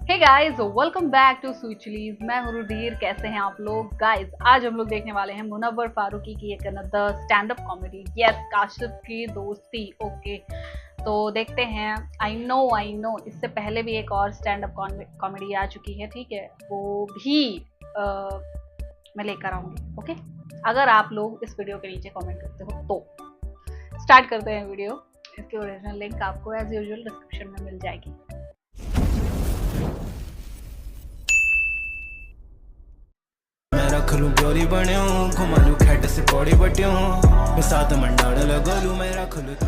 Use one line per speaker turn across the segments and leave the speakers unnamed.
Hey guys, welcome back to sweet chillies. मैं हूं रुधीर। कैसे हैं आप लोग गाइस? आज हम लोग देखने वाले हैं मुनव्वर फारूकी की एक another stand up comedy. Yes, Kashif की दोस्ती। ओके, तो देखते हैं। आई नो इससे पहले भी एक और स्टैंड अप कॉमेडी आ चुकी है, ठीक है, वो भी मैं लेकर आऊंगी। ओके, अगर आप लोग इस वीडियो के नीचे कमेंट करते हो तो स्टार्ट करते हैं वीडियो। इसकी ओरिजिनल लिंक आपको एज यूजुअल डिस्क्रिप्शन में मिल जाएगी।
रख लूं गोरी बण्यो घुमा लूं खैट से पौड़ी बट्यो मैं साथ मंडाण लगो लूं मैं रख लूं तो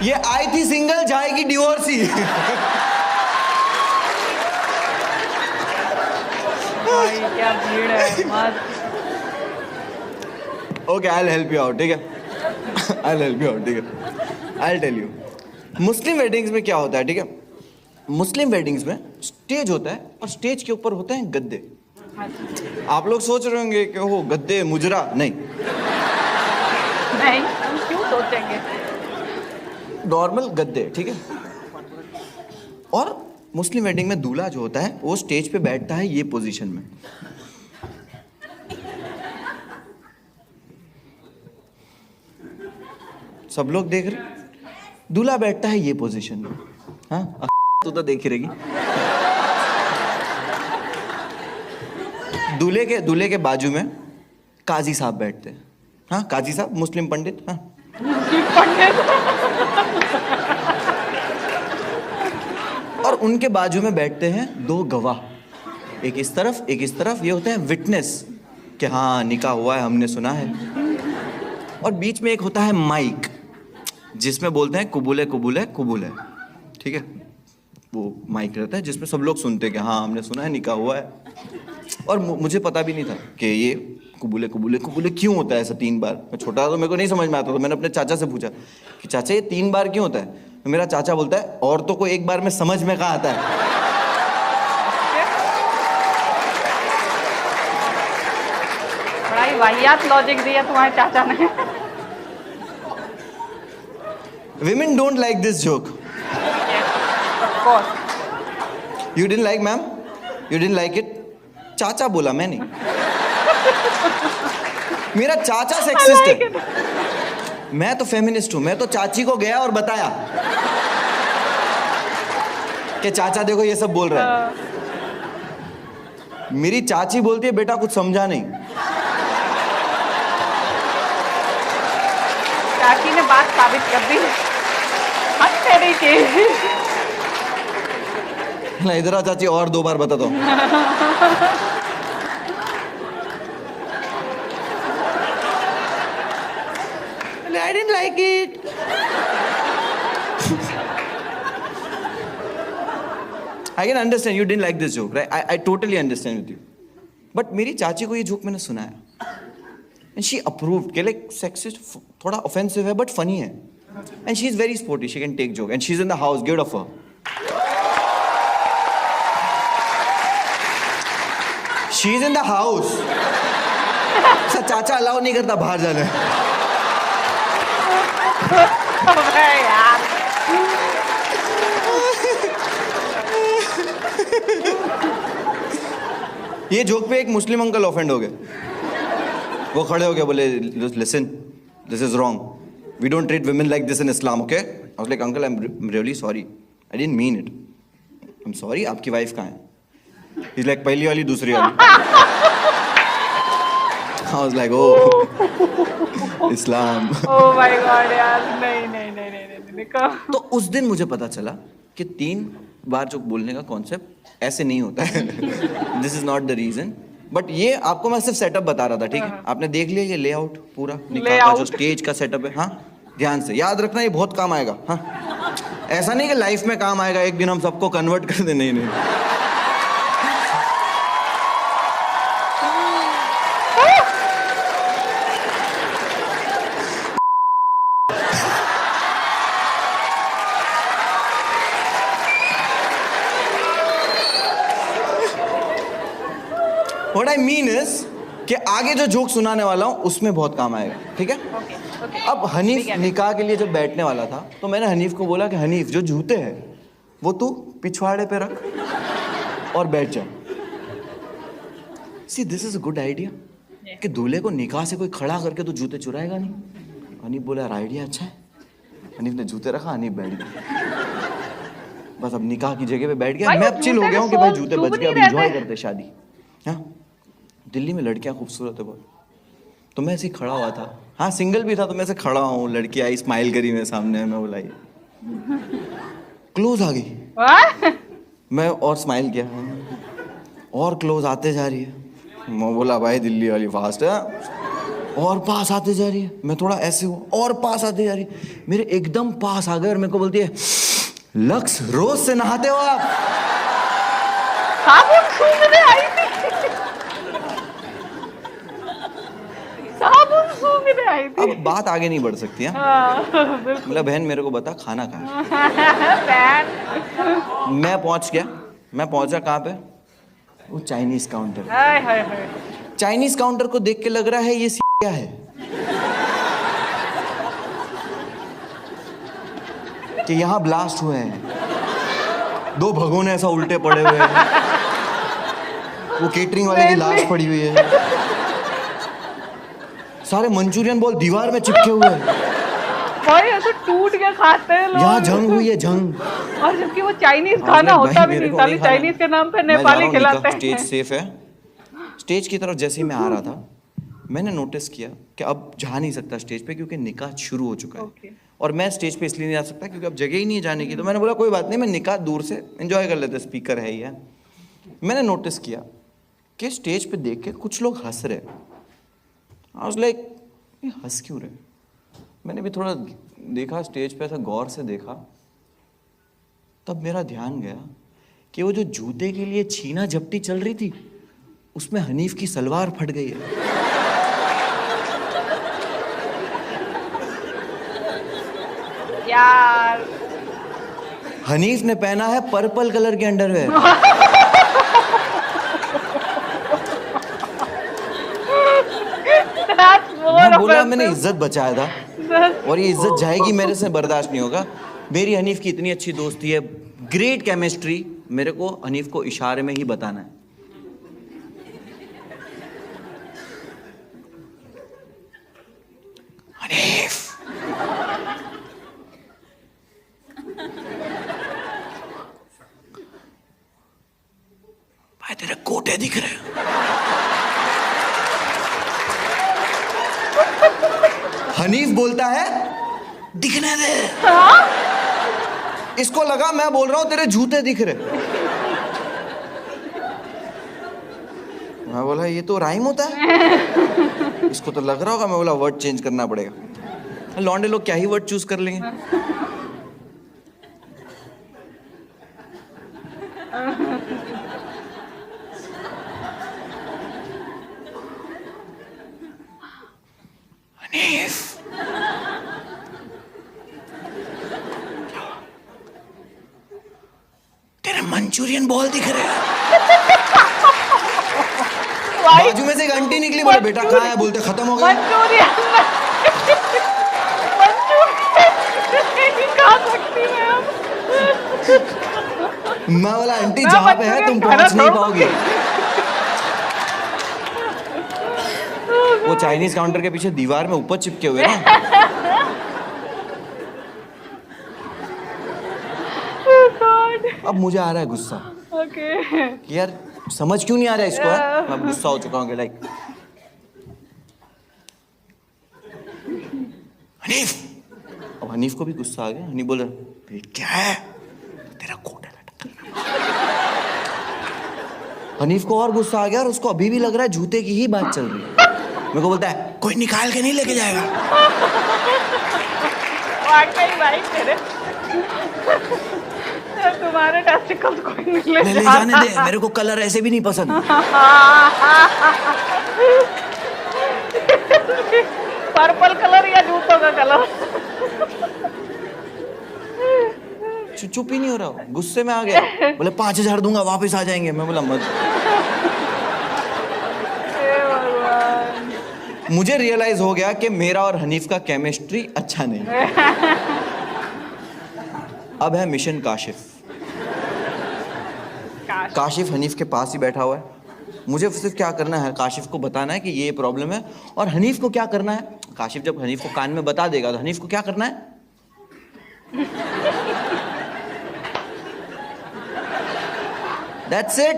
ये आई थी सिंगल, जाएगी डिवोर्सी।
भाई क्या भीड़ है, मस्त।
Okay, I will help you out, ठीक है। I will help you out, ठीक है। I will tell you Muslim weddings में क्या होता है, ठीक है। मुस्लिम वेडिंग्स में स्टेज होता है और स्टेज के ऊपर होते हैं गद्दे। आप लोग सोच रहे होंगे कि वो गद्दे मुजरा नहीं,
हम क्यों सोचेंगे।
नॉर्मल गद्दे, ठीक है। और मुस्लिम वेडिंग में दूल्हा जो होता है वो स्टेज पे बैठता है ये पोजीशन में। सब लोग देख रहे, दूल्हा बैठता है ये पोजीशन में। हाँ, तू तो देख ही रहेगी। दूल्हे के बाजू में काजी साहब बैठते हैं। हाँ, काजी साहब, मुस्लिम पंडित। हाँ, और उनके बाजू में बैठते हैं दो गवाह, एक इस तरफ एक इस तरफ। ये होते हैं विटनेस कि हाँ निकाह हुआ है, हमने सुना है। और बीच में एक होता है माइक जिसमें बोलते हैं कुबूल कुबूल कुबूल है, ठीक है। वो माइक रहता है जिसमें सब लोग सुनते हैं कि हाँ हमने सुना है, निकाह हुआ है। और मुझे पता भी नहीं था कि ये कुबूले कुबूले कुबूले क्यों होता है ऐसा 3 बार। मैं छोटा था तो मेरे को नहीं समझ में आता, तो मैंने अपने चाचा से पूछा कि चाचा ये 3 बार क्यों होता है। तो मेरा चाचा बोलता है औरतों को एक बार में समझ में कहाँ आता है।
बड़ा ही वाहियात लॉजिक दिया तुम्हारे चाचा ने।
Women don't like this joke.
Of course.
You didn't like, ma'am? You didn't like it? चाचा बोला, मैं नहीं। मेरा चाचा सेक्सिस्ट है। मैं तो फेमिनिस्ट हूं। मैं तो चाची को गया और बताया कि चाचा देखो ये सब बोल रहा है। मेरी चाची बोलती है बेटा कुछ समझा नहीं।
चाची ने बात साबित कर दी। हद तेरी की।
ना इधर आ चाची, और 2 बार बता दो। I didn't like it. I can understand you didn't like this joke, right? I totally understand with you. But मेरी चाची को ये जोक मैंने सुनाया and she approved कि like sexist थोड़ा offensive है but funny है and she is very sporty, she can take joke and she's in the house, give it up for her. She is in the house. चाचा allow नहीं करता बाहर जाने।
यार
ये जोक पे एक मुस्लिम अंकल ऑफेंड हो गए। वो खड़े हो गए, बोले listen, this is wrong, we don't treat women like this in Islam, okay. I was like uncle, I am really sorry, I didn't mean it, I am sorry. आपकी वाइफ कहाँ है? ही इज लाइक पहली वाली दूसरी वाली। I was like oh Islam.
Oh my god यार, नहीं
तो उस दिन मुझे पता चला कि 3 बार जो बोलने का कॉन्सेप्ट ऐसे नहीं होता है। This is not the reason, but ये आपको मैं सिर्फ सेटअप बता रहा था, ठीक है। आपने देख लिया ये लेआउट पूरा निकाह का जो स्टेज का सेटअप है। हाँ, ध्यान से याद रखना, ये बहुत काम आएगा। हाँ, ऐसा नहीं कि लाइफ में काम आएगा, एक दिन हम सबको कन्वर्ट कर दे, नहीं। What I mean is कि आगे जो जोक सुनाने वाला हूँ उसमें बहुत काम आएगा, ठीक है। अब हनीफ निकाह के लिए जब बैठने वाला था तो मैंने हनीफ को बोला कि हनीफ जो जूते हैं वो तू पिछवाड़े पे रख और बैठ जा। See this is a good idea कि दूल्हे को निकाह से कोई खड़ा करके तो जूते चुराएगा नहीं। हनीफ बोला यार आइडिया अच्छा है। हनीफ ने जूते रखा, हनीफ बैठ गया। बस अब निकाह की जगह पे बैठ गया। मैं अब चिल हो गया हूँ कि भाई जूते बच गए, अब एंजॉय करते शादी। हाँ दिल्ली में लड़कियां खूबसूरत है बहुत, तो मैं ऐसे ही खड़ा हुआ था। हाँ सिंगल भी था तो मैं ऐसे खड़ा हूँ, लड़की आई स्माइल करी मेरे सामने, मैं बोला क्लोज आ गई, मैं और स्माइल किया और क्लोज आते जा रही है। मैं बोला भाई दिल्ली वाली फास्ट है, और पास आते जा रही है। मैं थोड़ा ऐसे हुआ और पास आते जा रही है, मेरे एकदम पास आ गए और मेरे को बोलती है लक्स रोज से नहाते हो आप?
साबुन सूंघने आई थी, साबुन सूंघने आई थी।
अब बात आगे नहीं बढ़ सकती है। मतलब बहन मेरे को बता खाना कहाँ है? मैं पहुंच गया, मैं पहुंचा कहाँ पे? वो चाइनीज काउंटर। चाइनीज काउंटर को देख के लग रहा है ये क्या है कि यहाँ ब्लास्ट हुए हैं, 2 भगोने ऐसा उल्टे पड़े हुए हैं, वो केटरिंग वाले की लाश पड़ी हुई है, सारे मंचूरियन बॉल दीवार में चिपके हुए हैं
भाई, ऐसे टूट के खाते हैं लोग।
यहाँ जंग हुई है, जंग।
और जबकि वो चाइनीज खाना होता भी नहीं, साली चाइनीज के नाम पे नेपाली खिलाते हैं।
स्टेज सेफ है। स्टेज की तरफ जैसे ही मैं आ रहा था मैंने नोटिस किया कि अब जा नहीं सकता स्टेज पे क्योंकि निकाह शुरू हो चुका है। और मैं स्टेज पे इसलिए नहीं जा सकता क्योंकि अब जगह ही नहीं है जाने की। तो मैंने बोला कोई बात नहीं, मैं निकाह दूर से एंजॉय कर लेते, स्पीकर है ही है। मैंने नोटिस किया कि स्टेज पे देख के कुछ लोग हंस रहे। आई वाज लाइक ये हंस क्यों रहे? मैंने भी थोड़ा देखा स्टेज पे, ऐसा गौर से देखा, तब मेरा ध्यान गया कि वो जो जूते के लिए छीना झपटी चल रही थी उसमें हनीफ की सलवार फट गई है।
यार
हनीफ ने पहना है पर्पल कलर के अंडरवेयर। मैं बोला मैंने इज्जत बचाया था और ये इज्जत जाएगी मेरे से, बर्दाश्त नहीं होगा। मेरी हनीफ की इतनी अच्छी दोस्ती है, ग्रेट केमिस्ट्री, मेरे को हनीफ को इशारे में ही बताना है। हनीफ भाई तेरे कोटे दिख रहे हैं। हनीफ बोलता है दिखने दे। इसको लगा मैं बोल रहा हूं तेरे जूते दिख रहे। मैं बोला ये तो राइम होता है, इसको तो लग रहा होगा। मैं बोला वर्ड चेंज करना पड़ेगा। लौंडे लोग क्या ही वर्ड चूज कर लेंगे। हनीफ तेरे मंचूरियन बॉल दिख रहे हैं। बाजू में से एक आंटी निकली, बोले बेटा कहाँ है? बोलते खत्म हो गया।
मंचूरियन खा सकती मैं अब।
मैं बोला आंटी जहाँ पे है तुम पहुँच नहीं पाओगी। वो चाइनीज काउंटर के पीछे दीवार में ऊपर चिपके हुए ना। अब मुझे आ रहा है गुस्सा कि यार समझ क्यों नहीं आ रहा है इसको है? मैं गुस्सा हो चुका हूँ। लाइक हनीफ, अब हनीफ को भी गुस्सा आ गया। हनीफ बोल रहा क्या है? तेरा कोट है। हनीफ को और गुस्सा आ गया और उसको अभी भी लग रहा है जूते की ही बात चल रही है। मेरे को बोलता है कोई निकाल के नहीं लेके जाएगा।
वाकई भाई तेरे तुम्हारे टेस्टिकल्स कोई नहीं ले
जाने दे, मेरे को कलर ऐसे भी नहीं पसंद।
पर्पल कलर या जूतों का कलर।
चुप ही नहीं हो रहा, गुस्से में आ गया। बोले 5000 दूंगा वापस आ जाएंगे। मैं बोला मत। मुझे रियलाइज हो गया कि मेरा और हनीफ का केमिस्ट्री अच्छा नहीं। अब है मिशन काशिफ। काशिफ हनीफ के पास ही बैठा हुआ है। मुझे सिर्फ क्या करना है, काशिफ को बताना है कि ये प्रॉब्लम है। और हनीफ को क्या करना है, काशिफ जब हनीफ को कान में बता देगा तो हनीफ को क्या करना है, दैट्स इट।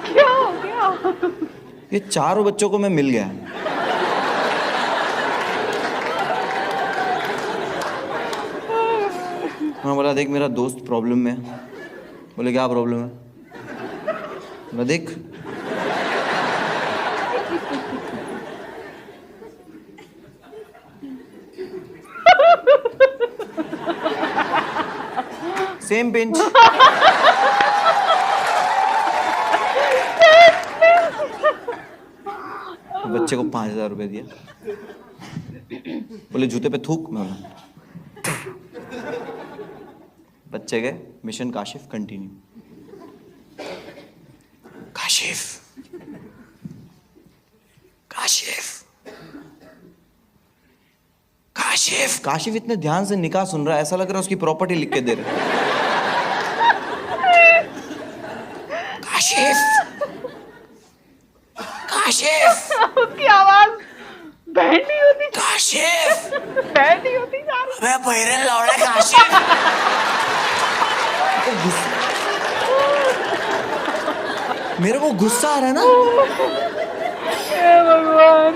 क्या हो गया?
ये चारों बच्चों को मैं मिल गया। मैं बोला देख मेरा दोस्त प्रॉब्लम में है। बोले क्या प्रॉब्लम है? बोला देख सेम पिंच। बच्चे को 5,000 रुपए दिया। बोले जूते पे थूक। मैं बोला बच्चे गए। Mission Kashif continue. काशिफ काशिफ काशिफ काशिफ इतने ध्यान से निकाह सुन रहा है, ऐसा लग रहा है उसकी प्रॉपर्टी लिख के दे रहे। काशिफ काशिफ
उसकी आवाज बैंड नहीं होती,
काशिफ
बैंड नहीं होती जा रही।
मैं बहरे लौड़ा काशिफ। मेरे को गुस्सा आ रहा है ना।
हे भगवान,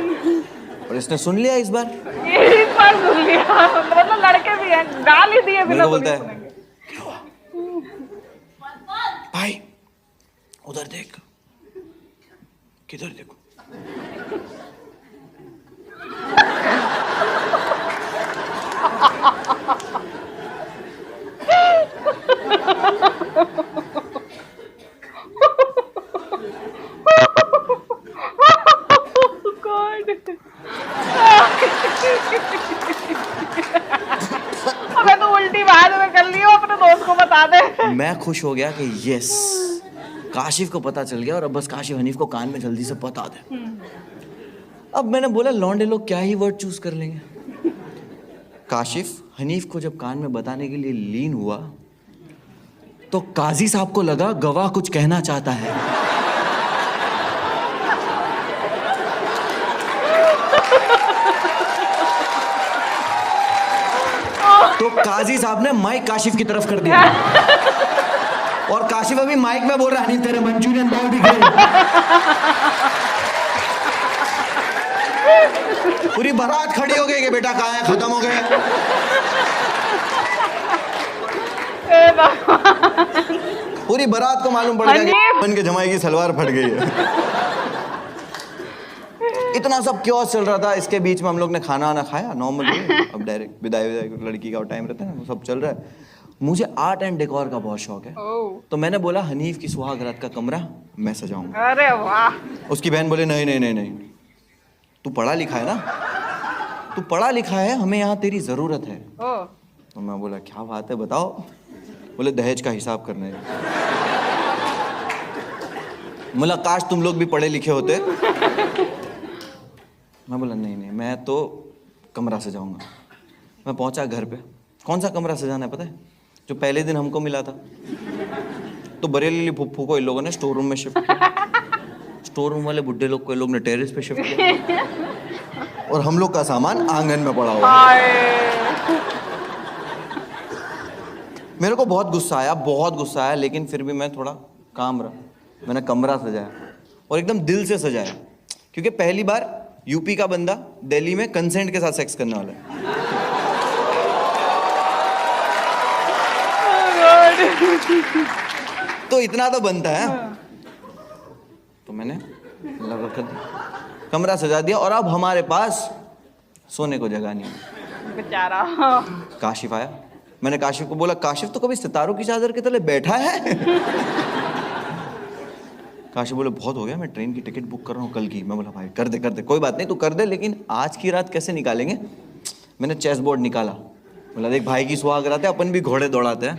और इसने सुन लिया इस बार।
ये इस बार सुन लिया। मतलब लड़के भी हैं, गाल ही दिए
मेरे
बिना
को बोलता है
सुनेंगे।
क्या हुआ भाई, उधर देख। किधर देखो?
God. अबे तो उल्टी बात में कर लियो, अपने दोस्त को बता दे।
मैं खुश हो गया कि यस, काशिफ को पता चल गया और अब बस काशिफ हनीफ को कान में जल्दी से बता दे। अब मैंने बोला लौंडे लोग क्या ही वर्ड चूज कर लेंगे। काशिफ हनीफ को जब कान में बताने के लिए लीन हुआ तो काजी साहब को लगा गवाह कुछ कहना चाहता है। तो काजी साहब ने माइक काशिफ की तरफ कर दिया और काशिफ अभी माइक में बोल रहा है, नहीं तेरे मंचूरियन बहुत दिख रहे। पूरी बारात खड़ी हो गई कि बेटा कहाँ है, खत्म हो गए। पूरी बारात को मालूम पड़ गया कि बन के जमाई की सलवार फट गई है। इतना सब क्यों चल रहा था। इसके बीच में हम लोग ने खाना वाना खाया नॉर्मल। अब डायरेक्ट विदाई लड़की का टाइम रहता है ना, सब चल रहा है। मुझे आर्ट एंड डेकोर का बहुत शौक है। तो मैंने बोला हनीफ की सुहागरात का कमरा मैं सजाऊंगा।
अरे वाह।
उसकी बहन बोले नहीं नहीं नहीं नहीं, तू पढ़ा लिखा है ना, तू पढ़ा लिखा है, हमें यहाँ तेरी जरूरत है। तो मैं बोला क्या बात है बताओ। बोले दहेज का हिसाब करना है। बोला काश तुम लोग भी पढ़े लिखे होते। मैं बोला नहीं नहीं, मैं तो कमरा सजाऊंगा। मैं पहुंचा घर पे। कौन सा कमरा सजाना है पता है? जो पहले दिन हमको मिला था। तो बरेली फुफ्फू को इन लोगों ने स्टोर रूम में शिफ्ट किया। स्टोर रूम वाले बुड्ढे लोग को इन लोग ने टेरेस पे शिफ्ट किया और हम लोग का सामान आंगन में पड़ा हुआ। मेरे को बहुत गुस्सा आया, लेकिन फिर भी मैं थोड़ा काम रहा। मैंने कमरा सजाया और एकदम दिल से सजाया, क्योंकि पहली बार यूपी का बंदा दिल्ली में कंसेंट के साथ सेक्स करने वाला है। तो इतना तो बनता है। तो मैंने लगा कर दिया, कमरा सजा दिया और अब हमारे पास सोने को जगह नहीं।
बेचारा।
काशिफ आया। मैंने काशिफ को बोला काशिफ तो कभी सितारों की चादर के तले बैठा है? काशिफ बोले बहुत हो गया, मैं ट्रेन की टिकट बुक कर रहा हूँ कल की। मैं बोला भाई कर दे कोई बात नहीं, तू कर दे, लेकिन आज की रात कैसे निकालेंगे? मैंने चेस बोर्ड निकाला। बोला देख भाई की सुहाग रात है, अपन भी घोड़े दौड़ाते हैं।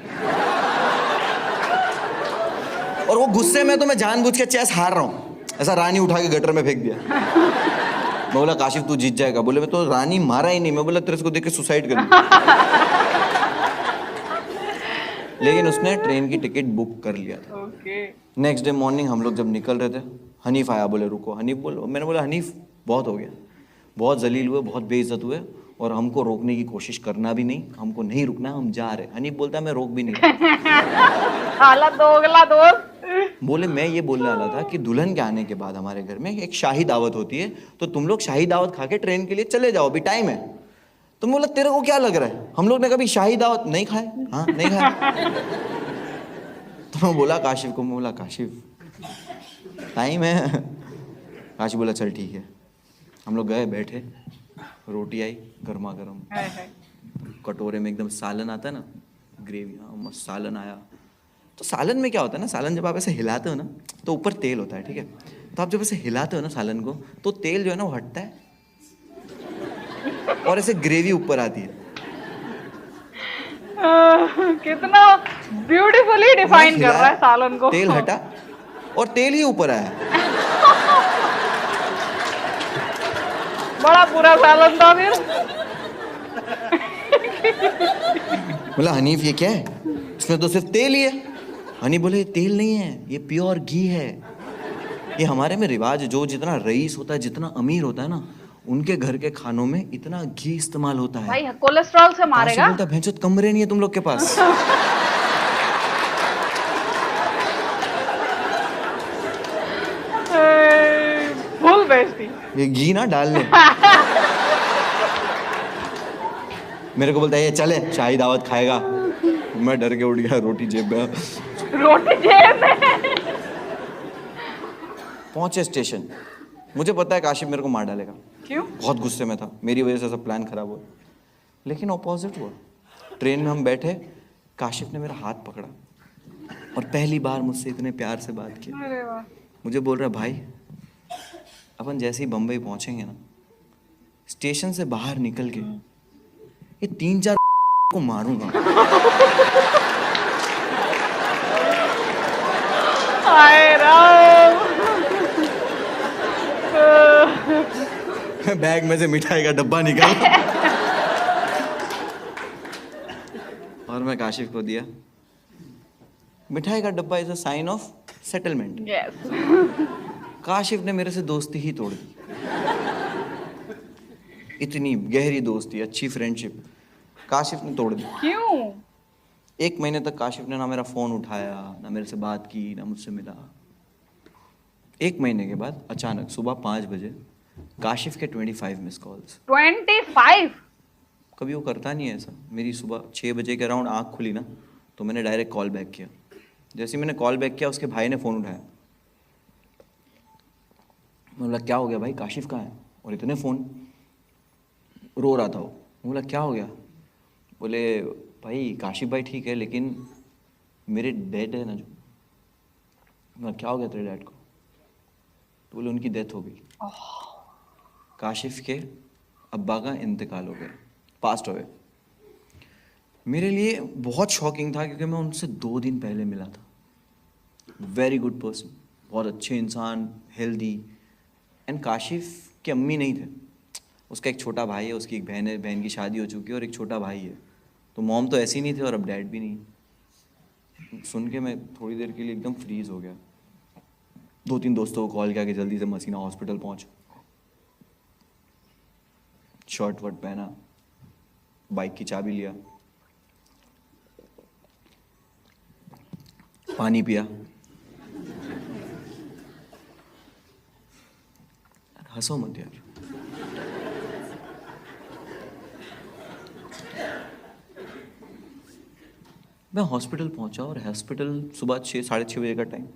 और वो गुस्से में तो मैं जानबूझ के चेस हार रहा हूँ, ऐसा रानी उठा के गटर में फेंक दिया। मैं बोला काशिफ तू जीत जाएगा। बोले मैं तो रानी मारा ही नहीं। मैं बोला तेरे को देख के सुसाइड कर लिया। लेकिन उसने ट्रेन की टिकट बुक कर लिया था। नेक्स्ट डे मॉर्निंग हम लोग जब निकल रहे थे, हनीफ आया, बोले रुको। मैंने बोला हनीफ बहुत हो गया, बहुत जलील हुए, बहुत बेइज्जत हुए, और हमको रोकने की कोशिश करना भी नहीं, हमको नहीं रुकना, हम जा रहे। हनीफ बोलता है मैं रोक भी नहीं रहा।
दोगला दोस्त।
बोले मैं ये बोलने वाला था कि दुल्हन के आने के बाद हमारे घर में एक शाही दावत होती है, तो तुम लोग शाही दावत खा के ट्रेन के लिए चले जाओ, अभी टाइम है। तुम बोला तेरे को क्या लग रहा है, हम लोग ने कभी शाही दावत नहीं खाए? हाँ नहीं खाए। तो मैं बोला काशिफ को, मैं बोला काशिफ टाइम है। काशिफ बोला चल ठीक है। हम लोग गए, बैठे, रोटी आई गर्मा गर्म, कटोरे में एकदम सालन आता है ना, ग्रेवी, मस्त सालन आया। तो सालन में क्या होता है ना, सालन जब आप ऐसे हिलाते हो ना तो ऊपर तेल होता है, ठीक है। तो आप जब ऐसे हिलाते हो ना सालन को, तो तेल जो है ना वो हटता है और ऐसे ग्रेवी ऊपर आती है।
कितना ब्यूटीफुली डिफाइन कर रहा है सालन को।
तेल हटा और तेल ही ऊपर आया।
बड़ा बुरा सालन था फिर।
बोला हनीफ ये क्या है, इसमें तो सिर्फ तेल ही है। हनीफ बोले ये तेल नहीं है, ये प्योर घी है। ये हमारे में रिवाज है, जो जितना रईस होता है, जितना अमीर होता है ना, उनके घर के खानों में इतना घी इस्तेमाल होता है।
भाई कोलेस्ट्रॉल से मारेगा।
बोलता भैंचोद कमरे नहीं है तुम लोग के पास।
फुल बेइज्जती।
ये घी ना डाल ले। मेरे को बोलता है ये चले शाही दावत खाएगा। मैं डर के उठ गया, रोटी जेब में।
रोटी जेब में।
पहुंचे स्टेशन, मुझे पता है काशिफ मेरे को मार डालेगा।
क्यों?
बहुत गुस्से में था, मेरी वजह से सब प्लान खराब हुआ। लेकिन ऑपोजिट हुआ। ट्रेन में हम बैठे, काशिफ ने मेरा हाथ पकड़ा और पहली बार मुझसे इतने प्यार से बात की।
अरे वाह।
मुझे बोल रहा भाई अपन जैसे ही बम्बई पहुंचेंगे ना, स्टेशन से बाहर निकल के ये 3-4 को मारूंगा।
हाय राम।
बैग में से मिठाई का डब्बा निकाला और मैं काशिफ को दिया। मिठाई का डब्बा is a sign of settlement. Kashif ने मेरे से दोस्ती ही तोड़ दी। इतनी गहरी दोस्ती, अच्छी फ्रेंडशिप काशिफ ने तोड़ दी।
क्यों?
1 महीने तक काशिफ ने ना मेरा फोन उठाया, ना मेरे से बात की, ना मुझसे मिला। 1 महीने के बाद अचानक सुबह 5 बजे काशिफ के 25 मिस कॉल्स।
25?
कभी वो करता नहीं है ऐसा। मेरी सुबह 6 बजे के अराउंड आँख खुली ना, तो मैंने डायरेक्ट कॉल बैक किया। जैसे ही मैंने कॉल बैक किया, उसके भाई ने फ़ोन उठाया। मैं बोला क्या हो गया भाई, काशिफ कहाँ है? और इतने फ़ोन, रो रहा था वो। मैं बोला क्या हो गया? बोले भाई काशिफ भाई ठीक है, लेकिन मेरे डैड है ना जो। मैं क्या हो गया तेरे डैड को? तो बोले उनकी डेथ हो गई। काशिफ के अब्बा का इंतकाल हो गया, पास्ट हुए। मेरे लिए बहुत शॉकिंग था, क्योंकि मैं उनसे 2 दिन पहले मिला था। वेरी गुड पर्सन, बहुत अच्छे इंसान, हेल्दी। एंड काशिफ की अम्मी नहीं थे, उसका एक छोटा भाई है, उसकी एक बहन है, बहन की शादी हो चुकी है और एक छोटा भाई है। तो मॉम तो ऐसी नहीं थे और अब डैड भी नहीं। सुन के मैं थोड़ी देर के लिए एकदम फ्रीज हो गया। 2-3 दोस्तों को कॉल किया कि जल्दी से मसीना हॉस्पिटल पहुंच। शर्ट वर्ट पहना, बाइक की चाबी लिया, पानी पिया। हंसो मत यार। मैं हॉस्पिटल पहुंचा और हॉस्पिटल सुबह 6-6:30 बजे का टाइम,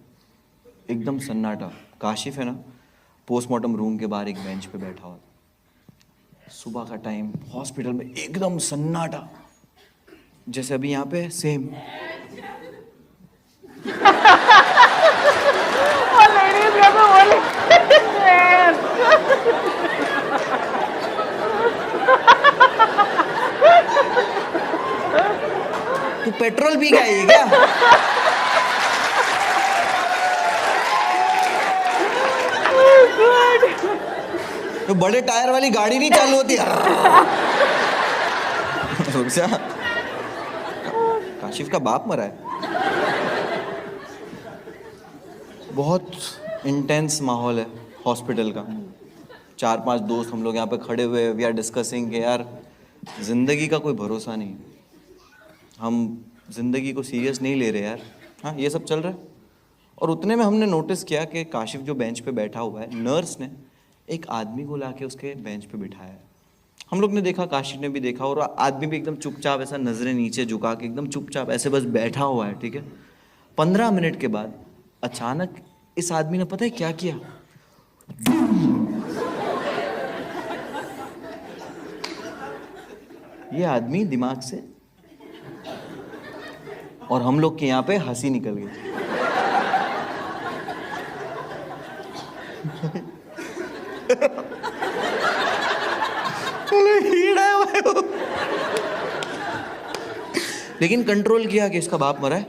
एकदम सन्नाटा। काशिफ है ना, पोस्टमार्टम रूम के बाहर एक बेंच पे बैठा हुआ। सुबह का टाइम, हॉस्पिटल में एकदम सन्नाटा, जैसे अभी यहाँ पे सेम। तू पेट्रोल पी गई है क्या? तो बड़े टायर वाली गाड़ी नहीं चालू होती। रुक जा, काशिफ का बाप मरा है। बहुत इंटेंस माहौल है हॉस्पिटल का। 4-5 दोस्त हम लोग यहाँ पे खड़े हुए, वी आर डिस्कसिंग कि यार जिंदगी का कोई भरोसा नहीं, हम जिंदगी को सीरियस नहीं ले रहे यार। हाँ, ये सब चल रहा है। और उतने में हमने नोटिस किया कि काशिफ जो बेंच पे बैठा हुआ है, नर्स ने एक आदमी को लाके उसके बेंच पे बिठाया है। हम लोग ने देखा, काशिफ ने भी देखा, और आदमी भी एकदम चुपचाप ऐसा नजरें नीचे झुका के एकदम चुपचाप ऐसे बस बैठा हुआ है, ठीक है। 15 मिनट के बाद अचानक इस आदमी ने पता है क्या किया? ये आदमी दिमाग से, और हम लोग के यहाँ पे हंसी निकल गई। लेकिन कंट्रोल किया कि इसका बाप मरा है।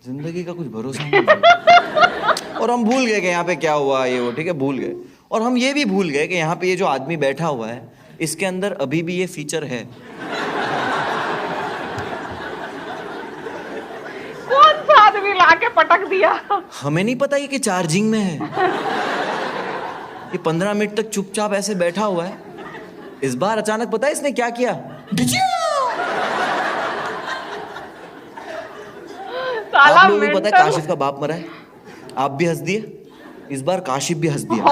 जिंदगी का कुछ भरोसा नहीं। और हम भूल गए कि यहाँ पे क्या हुआ, ये वो, ठीक है, भूल गए। और हम ये भी भूल गए कि यहाँ पे ये जो आदमी बैठा हुआ है, इसके अंदर अभी भी ये फीचर है।
कौन सा आदमी लाके पटक दिया?
हमें नहीं पता ये कि चार्जिंग में है। ये 15 मिनट तक चुपचाप ऐसे बैठा हुआ है। इस बार अचानक पता है इसने क्या किया? आप लोगों को पता है काशिफ का बाप मरा है? आप भी हंस दिए, इस बार काशिफ भी हंस दिया।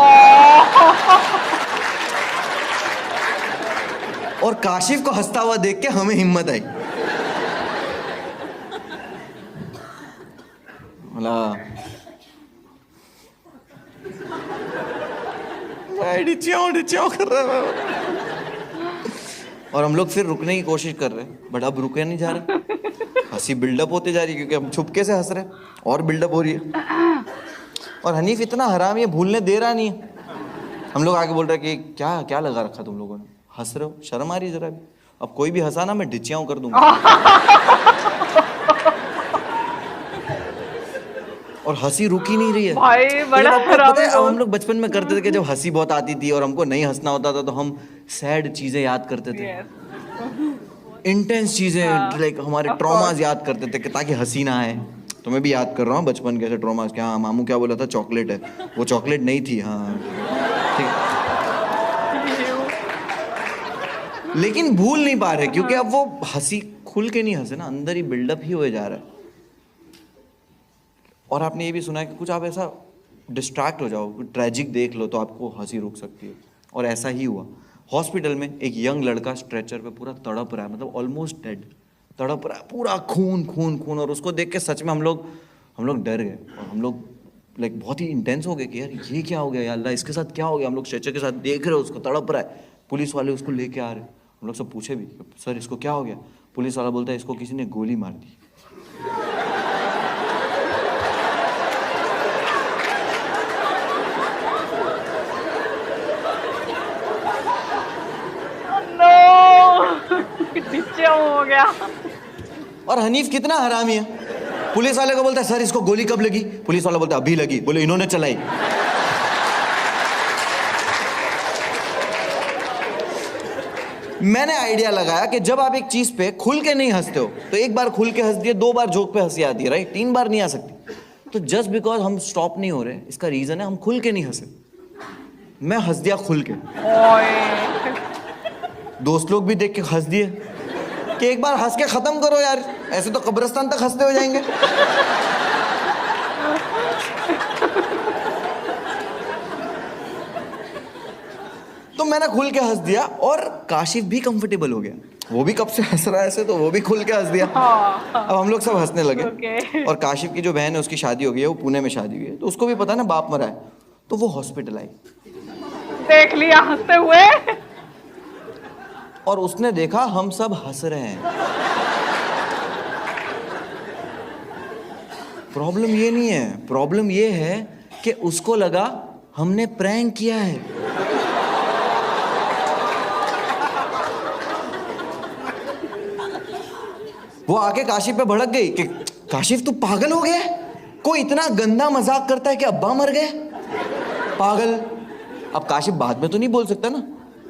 और काशिफ को हंसता हुआ देख के हमें हिम्मत आई। डिच्चियों कर रहा है। और हम लोग फिर रुकने की कोशिश कर रहे हैं, बट अब रुके नहीं जा रहे। हंसी बिल्डअप होते जा रही है क्योंकि हम छुपके से हंस रहे हैं और बिल्डअप हो रही है। और हनीफ इतना हरामी है, भूलने दे रहा नहीं है। हम लोग आगे बोल रहे हैं कि क्या क्या लगा रखा तुम लोगों ने, हंस रहे हो, शर्म आ रही जरा भी। अब कोई भी हंसा ना मैं डिच्चियाँ कर दूंगा। और हंसी रुकी नहीं रही है
भाई, बड़ा
पता है, अब हम लोग बचपन में करते थे कि जब हंसी बहुत आती थी और हमको नहीं हंसना होता था तो हम सैड चीजें याद करते थे, इंटेंस चीजें, लाइक हमारे ट्रॉमास याद करते थे कि ताकि हंसी ना आए। तो मैं भी याद कर रहा हूँ बचपन के ऐसे ट्रॉमास कि हाँ मामू क्या बोला था, चॉकलेट है, वो चॉकलेट नहीं थी। हाँ ठीक, लेकिन भूल नहीं पा रहे क्योंकि अब वो हंसी खुल के नहीं हंसे ना, अंदर ही बिल्डअप ही हुए जा रहा है। और आपने ये भी सुना है कि कुछ आप ऐसा डिस्ट्रैक्ट हो जाओ, ट्रेजिक देख लो तो आपको हंसी रुक सकती है। और ऐसा ही हुआ। हॉस्पिटल में एक यंग लड़का स्ट्रेचर पे पूरा तड़प रहा है, मतलब ऑलमोस्ट डेड, तड़प रहा है, पूरा खून खून खून। और उसको देख के सच में हम लोग डर गए। और हम लोग लाइक बहुत ही इंटेंस हो गए कि यार ये क्या हो गया, या अल्लाह इसके साथ क्या हो गया। हम लोग स्ट्रेचर के साथ देख रहे हो, उसको तड़प रहा है, पुलिस वाले उसको लेके आ रहे हैं। हम लोग सब पूछे भी, सर इसको क्या हो गया? पुलिस वाला बोलता है इसको किसी ने गोली मार दी।
हो गया।
और हनीफ कितना हरामी है, पुलिस वाले को बोलता है सर इसको गोली कब लगी? पुलिस वाला बोलता है अभी लगी। बोले इन्होंने चलाई। मैंने आइडिया लगाया कि जब आप एक चीज पे खुल के नहीं हंसते हो तो एक बार खुल के हंस दिए, 2 बार जोक पे हंसी आती है, राइट? 3 बार नहीं आ सकती। तो जस्ट बिकॉज हम स्टॉप नहीं हो रहे, इसका रीजन है हम खुल के नहीं हंसे। मैं हंस दिया खुल के, दोस्त लोग भी देख के हंस दिए कि एक बार हंस के खत्म करो यार, ऐसे तो कब्रिस्तान तक हंसते हो जाएंगे। तो मैंने खुल के हंस दिया और काशिफ भी कंफर्टेबल हो गया। वो भी कब से हंस रहा है ऐसे, तो वो भी खुल के हंस दिया। अब हम लोग सब हंसने लगे। और काशिफ की जो बहन है उसकी शादी हो गई है, वो पुणे में शादी हुई है, तो उसको भी पता है ना बाप मरा है, तो वो हॉस्पिटल आई,
देख लिया हंसते हुए,
और उसने देखा हम सब हंस रहे हैं। प्रॉब्लम ये नहीं है, प्रॉब्लम ये है कि उसको लगा हमने प्रैंक किया है। वो आके काशिफ पे भड़क गई कि काशिफ तू पागल हो गया है? कोई इतना गंदा मजाक करता है कि अब्बा मर गए? पागल। अब काशिफ बाद में तो नहीं बोल सकता ना,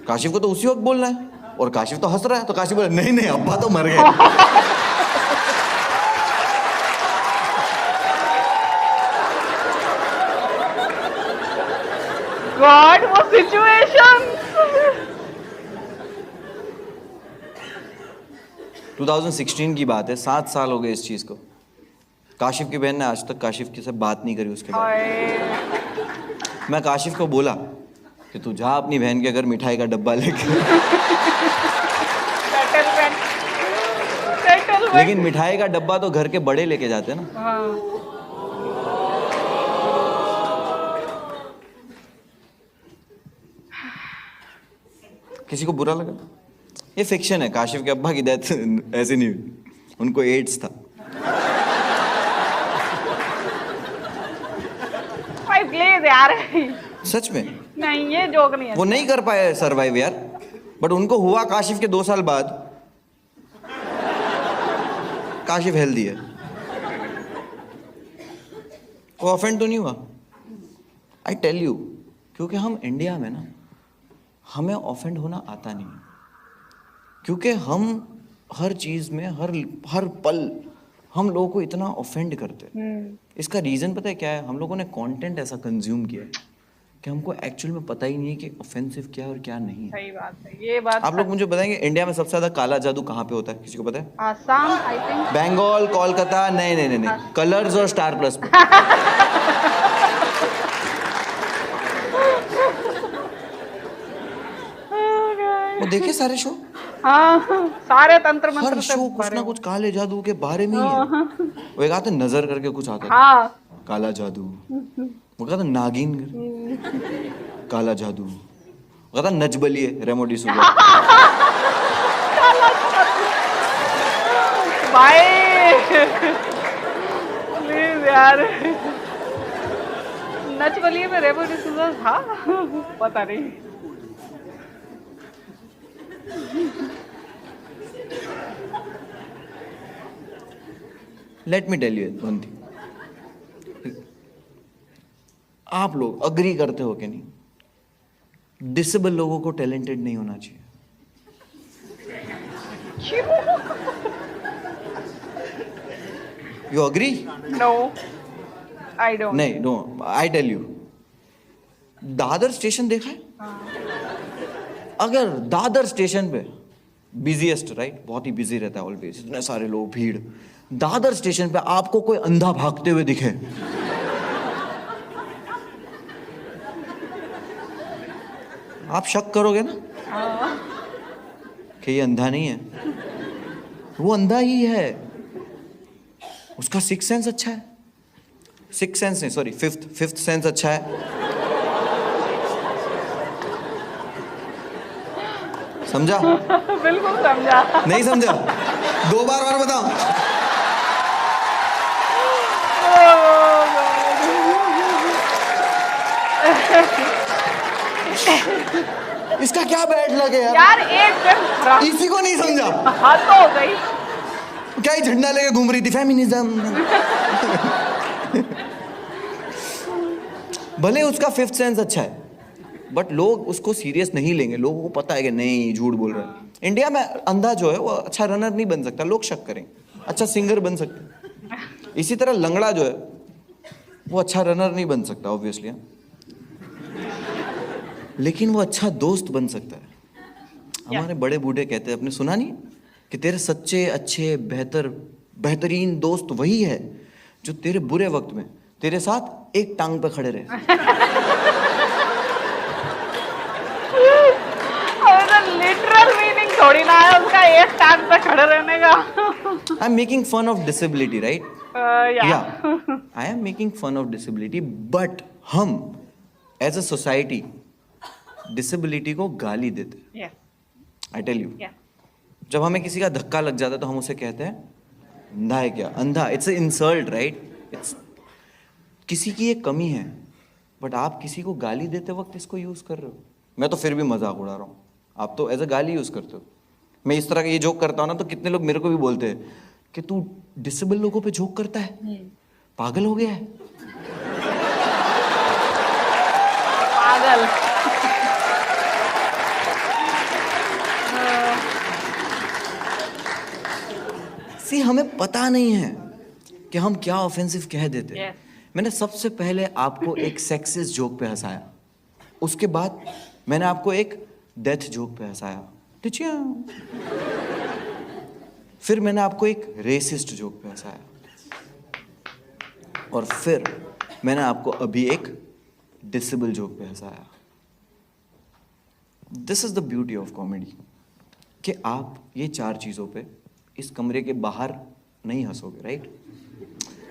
काशिफ को तो उसी वक्त बोलना है, और काशिफ तो हंस रहा है, तो काशिफ बोला नहीं नहीं अब्बा तो मर गए।
गॉड वो सिचुएशन।
2016 की बात है, 7 साल हो गए इस चीज को। काशिफ की बहन ने आज तक काशिफ की से बात नहीं करी उसके बाद। मैं काशिफ को बोला कि तू जा अपनी बहन के घर मिठाई का डब्बा लेके। लेकिन मिठाई का डब्बा तो घर के बड़े लेके जाते हैं ना।
हाँ।
किसी को बुरा लगा? ये फिक्शन है, काशिफ के अब्बा की डेथ ऐसी नहीं हुई, उनको एड्स था।
प्लीज यार,
सच में
नहीं ये जोक नहीं है।
वो नहीं कर पाए सरवाइव यार, बट उनको हुआ काशिफ के 2 साल बाद। काशिफ हेल्दी है, वो ऑफेंड तो नहीं हुआ। आई टेल यू, क्योंकि हम इंडिया में ना, हमें ऑफेंड होना आता नहीं, क्योंकि हम हर चीज में हर पल हम लोगों को इतना ऑफेंड करते हैं। इसका रीजन पता है क्या है? हम लोगों ने कंटेंट ऐसा कंज्यूम किया है कि हमको एक्चुअल में पता ही नहीं है कि ऑफेंसिव क्या है और क्या नहीं है।
सही बात है, ये बात।
आप लोग मुझे बताएंगे इंडिया में सबसे ज्यादा काला जादू कहाँ पे होता है? किसी को पता है?
Assam I think.
बंगाल, कोलकाता? नहीं नहीं नहीं नहीं, कलर्स और स्टार प्लस पे। वो देखिए सारे शो।
हाँ, सारे तंत्र मंत्र
हर
से
शो कुछ ना कुछ काले जादू के बारे में ही है। वो एक आते नजर करके कुछ आता है,
हाँ।
काला जादू। वो कहता नागिन करके, काला जादू। वो कहता नचबलिए, रेमो डिसूजा।
भाई प्लीज यार, नचबलिए में रेमो डिसूजा था? पता नहीं।
Let me tell you one thing, आप लोग अग्री करते हो कि नहीं, डिसेबल लोगों को टैलेंटेड नहीं होना चाहिए। You agree?
No I don't.
नहीं, no, I tell you, Dadar station देखा है? अगर दादर स्टेशन पे बिजीएस्ट, राइट, बहुत ही बिजी रहता है ऑलवेज, इतने सारे लोग, भीड़, दादर स्टेशन पे आपको कोई अंधा भागते हुए दिखे, आप शक करोगे ना कि ये अंधा नहीं है? वो अंधा ही है, उसका सिक्स सेंस अच्छा है। सिक्स सेंस नहीं, सॉरी, फिफ्थ सेंस अच्छा है। समझा?
बिल्कुल समझा।
नहीं समझा? 2 बार और बताओ। इसका क्या बैड लगे यार?
यार एकदम खराब।
इसी को नहीं समझा?
हद तो हो गई।
क्या ही झंडा लेके घूम रही थी, फेमिनिज्म। भले उसका फिफ्थ सेंस अच्छा है, बट लोग उसको सीरियस नहीं लेंगे। लोगों को पता है कि नहीं, झूठ बोल रहा है। इंडिया में अंधा जो है वो अच्छा रनर नहीं बन सकता, लोग शक करेंगे। अच्छा सिंगर बन सकते, इसी तरह लंगड़ा जो है वो अच्छा रनर नहीं बन सकता ऑब्वियसली, लेकिन वो अच्छा दोस्त बन सकता है। हमारे बड़े बूढ़े कहते हैं, आपने सुना नहीं कि तेरे सच्चे, अच्छे, बेहतरीन दोस्त वही है जो तेरे बुरे वक्त में तेरे साथ एक टांग पे खड़े रहे।
लिटरल मीनिंग थोड़ी ना है उसका एक टांग पे खड़े रहने का।
I am making fun of disability, right?
या
I am making fun of disability, but हम एज अ सोसाइटी डिसेबिलिटी को गाली देते हैं। आई टेल यू, जब हमें किसी का धक्का लग जाता है तो हम उसे कहते हैं अंधा है क्या? अंधा, इट्स इंसल्ट, राइट? इट्स किसी की एक कमी है, बट आप किसी को गाली देते वक्त इसको यूज कर रहे हो। मैं तो फिर भी मजाक उड़ा रहा हूँ, आप तो एज अ गाली यूज करते हो। मैं इस तरह का ये जोक करता हूँ ना, तो कितने लोग मेरे को भी बोलते हैं कि तू डिसेबल लोगों पे जोक करता है, पागल हो गया है।
पागल।
सी हमें पता नहीं है कि हम क्या ऑफेंसिव कह देते हैं।
Yes.
मैंने सबसे पहले आपको एक सेक्सिस्ट जोक पे हंसाया, उसके बाद मैंने आपको एक डेथ जोक पे हंसाया, टिचिया। फिर मैंने आपको एक रेसिस्ट जोक पे हंसाया, और फिर मैंने आपको अभी एक डिसेबल जोक पे हंसाया। This is the beauty of comedy, कि आप ये 4 चीजों पे इस कमरे के बाहर नहीं हंसोगे, राइट?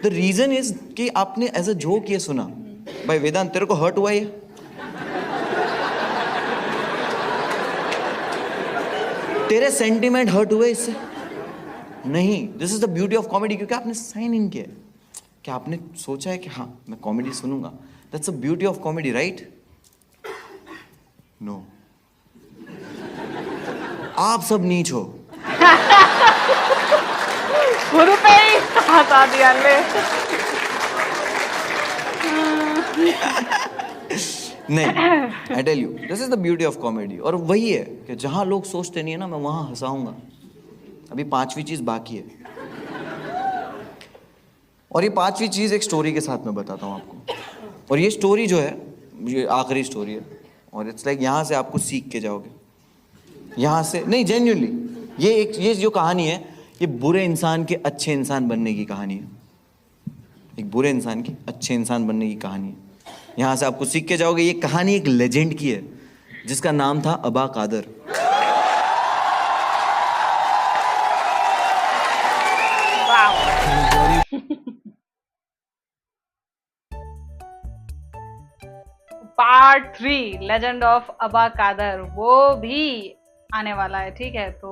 द रीजन इज कि आपने एज अ जोक ये सुना, भाई वेदांत तेरे को हर्ट हुआ ये, तेरे सेंटीमेंट हर्ट हुए इससे? नहीं। This is the beauty of comedy, क्योंकि आपने साइन इन किया, कि आपने सोचा है कि हाँ मैं कॉमेडी सुनूंगा। That's the beauty of comedy, right? No, आप सब नीच हो।
गुरु पे ही हंसा दिया ले।
नहीं, I tell you, this is the beauty of comedy. और वही है कि जहां लोग सोचते नहीं है ना, मैं वहां हंसाऊंगा। अभी 5वीं चीज बाकी है, और ये 5वीं चीज एक स्टोरी के साथ मैं बताता हूँ आपको। और ये स्टोरी जो है, ये आखिरी स्टोरी है, और इट्स लाइक यहाँ से आपको सीख के जाओगे, यहाँ से नहीं, जेन्युइनली ये जो कहानी है, ये बुरे इंसान के अच्छे इंसान बनने की कहानी है। एक बुरे इंसान की अच्छे इंसान बनने की कहानी है। यहाँ से आपको सीख के जाओगे। ये कहानी एक लेजेंड की है जिसका नाम था अबा कादर।
पार्ट 3 लेजेंड ऑफ अबा कादर, वो भी आने वाला है, ठीक है? तो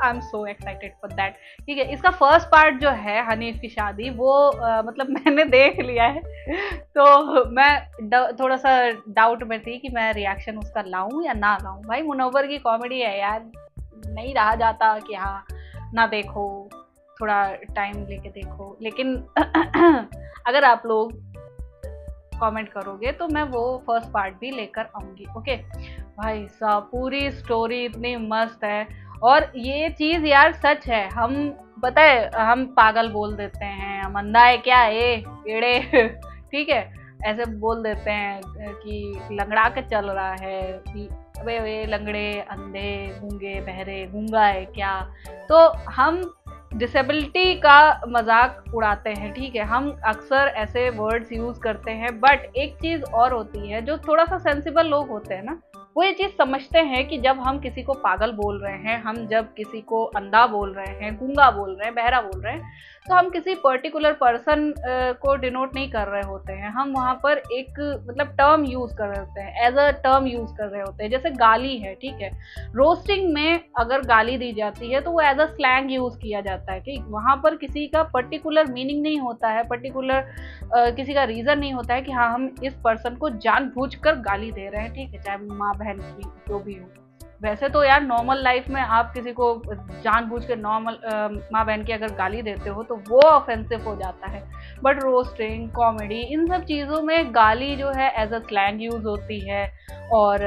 I am so excited for that, ठीक है? इसका फर्स्ट पार्ट जो है हनीफ की शादी, वो मतलब मैंने देख लिया है, तो मैं थोड़ा सा डाउट में थी कि मैं रिएक्शन उसका लाऊं या ना लाऊं। भाई मुनव्वर की कॉमेडी है यार, नहीं रहा जाता कि हाँ ना देखो, थोड़ा टाइम लेके देखो। लेकिन अगर आप लोग कमेंट करोगे तो मैं वो फर्स्ट पार्ट भी लेकर आऊंगी, ओके? भाई साहब पूरी स्टोरी इतनी मस्त है, और ये चीज यार सच है। हम पता है हम पागल बोल देते हैं, हम अंधा है क्या ए पेड़े ठीक है, ऐसे बोल देते हैं कि लंगड़ा के चल रहा है, अबे वे लंगड़े अंधे गूंगे बहरे गूंगा है क्या। तो हम डिसेबिलिटी का मजाक उड़ाते हैं, ठीक है? हम अक्सर ऐसे वर्ड्स यूज करते हैं, बट एक चीज और होती है, जो थोड़ा सा सेंसिबल लोग होते हैं ना, वो ये चीज समझते हैं कि जब हम किसी को पागल बोल रहे हैं, हम जब किसी को अंधा बोल रहे हैं, गूंगा बोल रहे हैं, बहरा बोल रहे हैं, तो हम किसी पर्टिकुलर पर्सन को डिनोट नहीं कर रहे होते हैं। हम वहाँ पर एक मतलब टर्म यूज कर रहे होते हैं, एज अ टर्म यूज कर रहे होते हैं। जैसे गाली है, ठीक है? रोस्टिंग में अगर गाली दी जाती है तो वो एज अ स्लैंग यूज किया जाता है, ठीक? वहाँ पर किसी का पर्टिकुलर मीनिंग नहीं होता है, पर्टिकुलर किसी का रीजन नहीं होता है कि हाँ हम इस पर्सन को जानबूझकर गाली दे रहे हैं, ठीक है? चाहे माँ बहन की जो भी हो। वैसे तो यार नॉर्मल लाइफ में आप किसी को जानबूझ के नॉर्मल माँ बहन की अगर गाली देते हो तो वो ऑफेंसिव हो जाता है, बट रोस्टिंग, कॉमेडी, इन सब चीज़ों में गाली जो है एज अ स्लैंग यूज होती है। और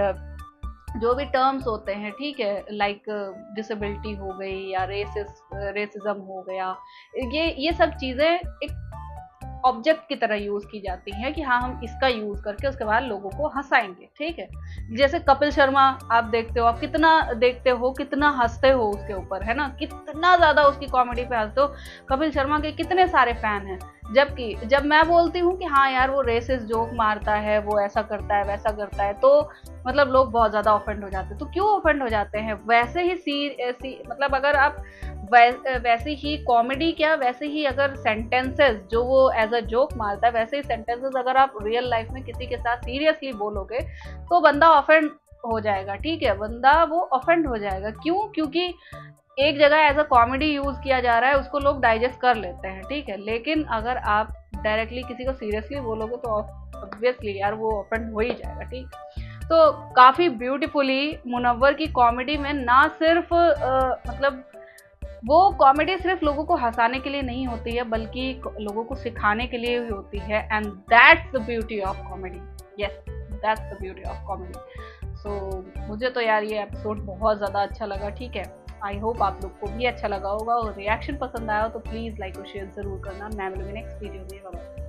जो भी टर्म्स होते हैं, ठीक है, लाइक डिसेबिलिटी हो गई या रेसिज्म हो गया, ये सब चीज़ें एक ऑब्जेक्ट की तरह यूज की जाती हैं कि हाँ हम इसका यूज करके उसके बाद लोगों को हंसाएंगे, ठीक है? जैसे कपिल शर्मा आप देखते हो, आप कितना देखते हो, कितना हंसते हो उसके ऊपर, है ना? कितना ज्यादा उसकी कॉमेडी पे हंसते हो। कपिल शर्मा के कितने सारे फैन हैं, जबकि जब मैं बोलती हूँ कि हाँ यार वो रेसिस्ट जोक मारता है, वो ऐसा करता है वैसा करता है, तो मतलब लोग बहुत ज्यादा ऑफेंड हो जाते हैं। तो क्यों ऑफेंड हो जाते हैं? वैसे ही मतलब अगर आप वैसे ही कॉमेडी क्या, वैसे ही अगर सेंटेंसेस जो वो एज अ जोक मारता है, वैसे ही सेंटेंसेस अगर आप रियल लाइफ में किसी के साथ सीरियसली बोलोगे तो बंदा ऑफेंड हो जाएगा, ठीक है? बंदा वो ऑफेंड हो जाएगा। क्यों? क्योंकि एक जगह एज अ कॉमेडी यूज किया जा रहा है, उसको लोग डाइजेस्ट कर लेते हैं, ठीक है? लेकिन अगर आप डायरेक्टली किसी को सीरियसली बोलोगे तो ऑब्वियसली यार वो ऑफेंड हो ही जाएगा, ठीक? तो काफी ब्यूटीफुली मुनव्वर की कॉमेडी में ना सिर्फ मतलब वो कॉमेडी सिर्फ लोगों को हंसाने के लिए नहीं होती है, बल्कि लोगों को सिखाने के लिए भी होती है, and that's the beauty of comedy. Yes, that's the beauty of comedy. So मुझे तो यार ये एपिसोड बहुत ज़्यादा अच्छा लगा। ठीक है, आई होप आप लोग को भी अच्छा लगा होगा, और रिएक्शन पसंद आया हो तो प्लीज़ लाइक और शेयर ज़रूर करना। मैं मिलूंगी नेक्स्ट वीडियो में।